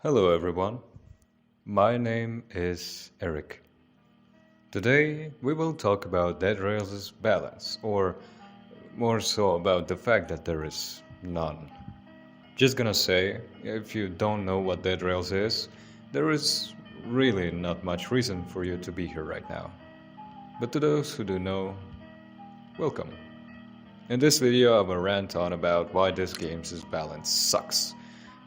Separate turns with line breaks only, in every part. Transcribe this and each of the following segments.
Hello everyone, my name is Eric. Today we will talk about Dead Rails' balance, or more so about the fact that there is none. Just gonna say, if you don't know what Dead Rails is, there is really not much reason for you to be here right now. But to those who do know, welcome. In this video I will rant on about why this game's balance sucks.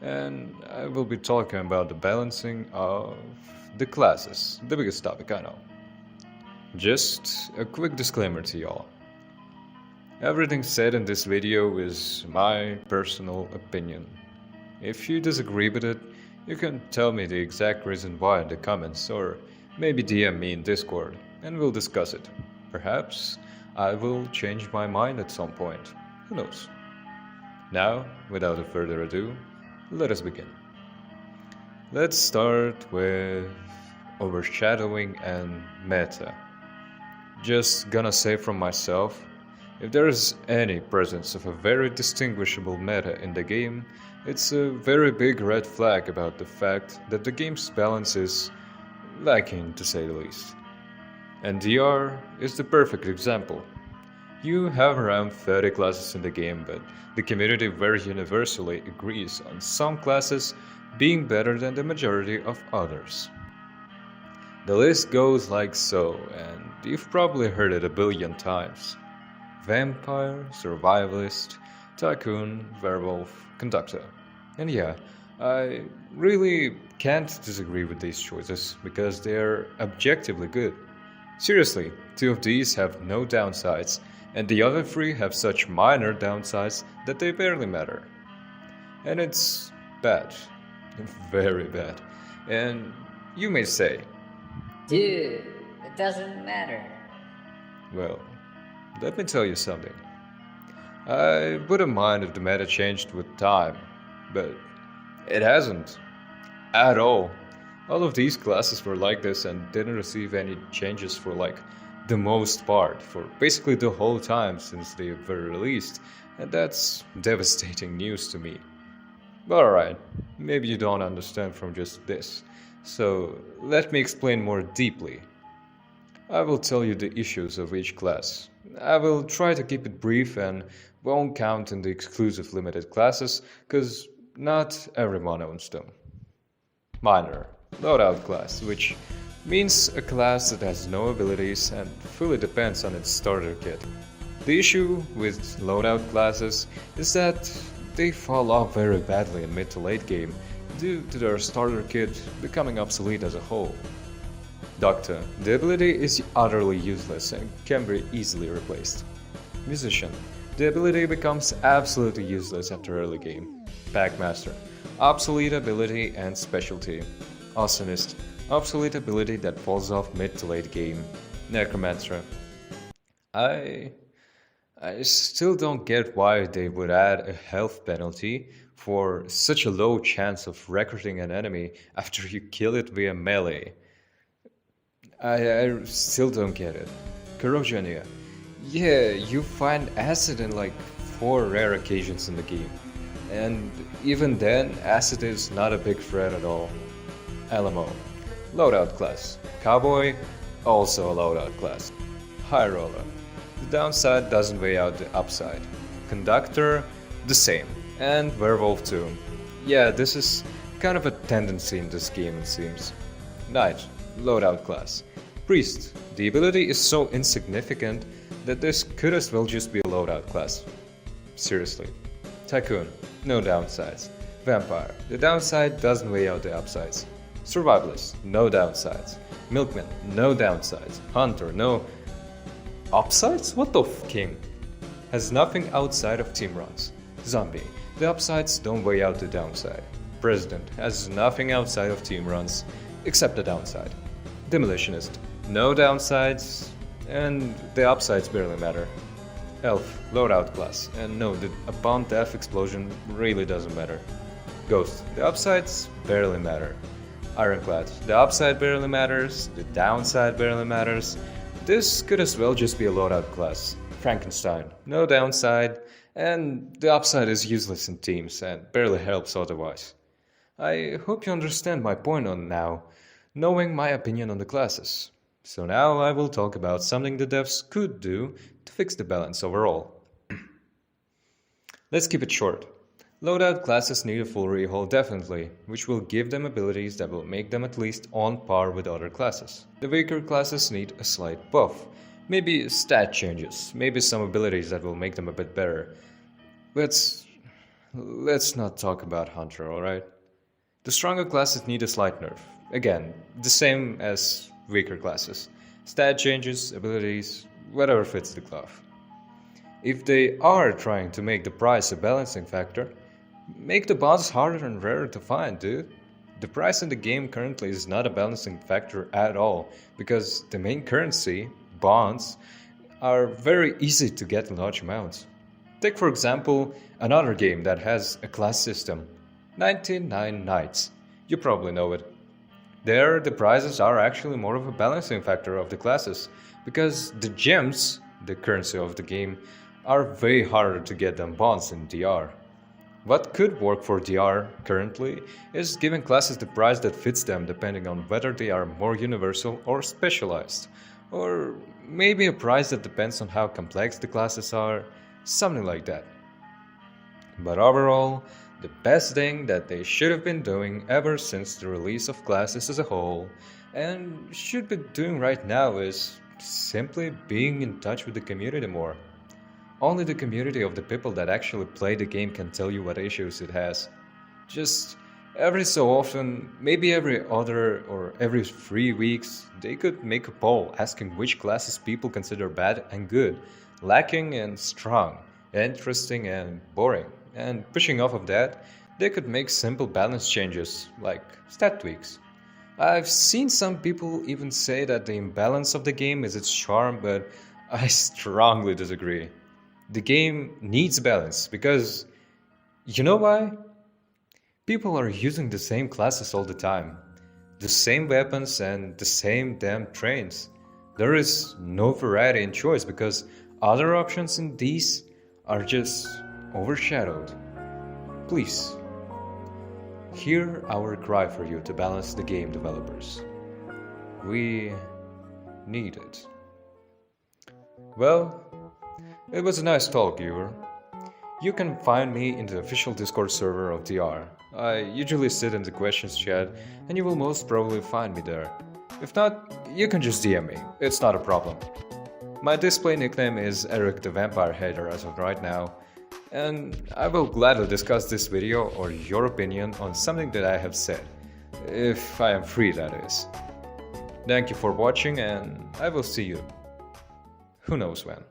And I will be talking about the balancing of the classes, the biggest topic I know. Just a quick disclaimer to y'all. Everything said in this video is my personal opinion. If you disagree with it, you can tell me the exact reason why in the comments, or maybe DM me in Discord and we'll discuss it. Perhaps I will change my mind at some point, who knows. Now, without further ado, let us begin. Let's start with overshadowing and meta. Just gonna say from myself, if there is any presence of a very distinguishable meta in the game, it's a very big red flag about the fact that the game's balance is lacking, to say the least. And DR is the perfect example. You have around 30 classes in the game, but the community very universally agrees on some classes being better than the majority of others. The list goes like so, and you've probably heard it a billion times. Vampire, Survivalist, Tycoon, Werewolf, Conductor. And yeah, I really can't disagree with these choices because they're objectively good. Seriously, two of these have no downsides, and the other three have such minor downsides that they barely matter. And it's bad. Very bad. And you may say,
dude, it doesn't matter.
Well, let me tell you something. I wouldn't mind if the meta changed with time, but it hasn't. At all. All of these classes were like this and didn't receive any changes for the most part, for basically the whole time since they were released, and that's devastating news to me. But alright, maybe you don't understand from just this, so let me explain more deeply. I will tell you the issues of each class. I will try to keep it brief and won't count in the exclusive limited classes, cause not everyone owns them. Minor, loadout class, which means a class that has no abilities and fully depends on its starter kit. The issue with loadout classes is that they fall off very badly in mid to late game due to their starter kit becoming obsolete as a whole. Doctor, the ability is utterly useless and can be easily replaced. Musician, the ability becomes absolutely useless after early game. Packmaster, obsolete ability and specialty. Arsonist, obsolete ability that falls off mid to late game. Necromancer. I still don't get why they would add a health penalty for such a low chance of recruiting an enemy after you kill it via melee. I still don't get it. Corrosionia. Yeah, you find acid in 4 rare occasions in the game. And even then, acid is not a big threat at all. LMO. Loadout class. Cowboy, also a loadout class. High Roller. The downside doesn't weigh out the upside. Conductor, the same. And Werewolf too. Yeah, this is kind of a tendency in this game it seems. Knight, loadout class. Priest, the ability is so insignificant that this could as well just be a loadout class. Seriously. Tycoon, no downsides. Vampire, the downside doesn't weigh out the upsides. Survivalist, no downsides. Milkman, no downsides. Hunter, no upsides? What the king? Has nothing outside of team runs. Zombie, the upsides don't weigh out the downside. President has nothing outside of team runs except the downside. Demolitionist, no downsides, and the upsides barely matter. Elf, loadout class, and no, the upon death explosion really doesn't matter. Ghost, the upsides barely matter. Ironclad, the upside barely matters, the downside barely matters. This could as well just be a loadout class. Frankenstein, no downside, and the upside is useless in teams and barely helps otherwise. I hope you understand my point on now, knowing my opinion on the classes. So now I will talk about something the devs could do to fix the balance overall. Let's keep it short. Loadout classes need a full rehaul definitely, which will give them abilities that will make them at least on par with other classes. The weaker classes need a slight buff, maybe stat changes, maybe some abilities that will make them a bit better. Let's not talk about Hunter, alright? The stronger classes need a slight nerf. Again, the same as weaker classes. Stat changes, abilities, whatever fits the glove. If they are trying to make the price a balancing factor, make the bonds harder and rarer to find, dude. The price in the game currently is not a balancing factor at all, because the main currency, bonds, are very easy to get in large amounts. Take for example another game that has a class system, 99 Nights. You probably know it. There the prices are actually more of a balancing factor of the classes, because the gems, the currency of the game, are way harder to get than bonds in DR. What could work for DR currently is giving classes the price that fits them depending on whether they are more universal or specialized, or maybe a price that depends on how complex the classes are, something like that. But overall, the best thing that they should have been doing ever since the release of classes as a whole, and should be doing right now, is simply being in touch with the community more. Only the community of the people that actually play the game can tell you what issues it has. Just every so often, maybe every other or every 3 weeks, they could make a poll asking which classes people consider bad and good, lacking and strong, interesting and boring. And pushing off of that, they could make simple balance changes, like stat tweaks. I've seen some people even say that the imbalance of the game is its charm, but I strongly disagree. The game needs balance because, you know why? People are using the same classes all the time, the same weapons and the same damn trains. There is no variety in choice because other options in these are just overshadowed. Please, hear our cry for you to balance the game, developers. We need it. Well, it was a nice talk, viewer. You can find me in the official Discord server of DR. I usually sit in the questions chat, and you will most probably find me there. If not, you can just DM me, it's not a problem. My display nickname is Eric the Vampire Hater as of right now, and I will gladly discuss this video or your opinion on something that I have said, if I am free, that is. Thank you for watching, and I will see you who knows when.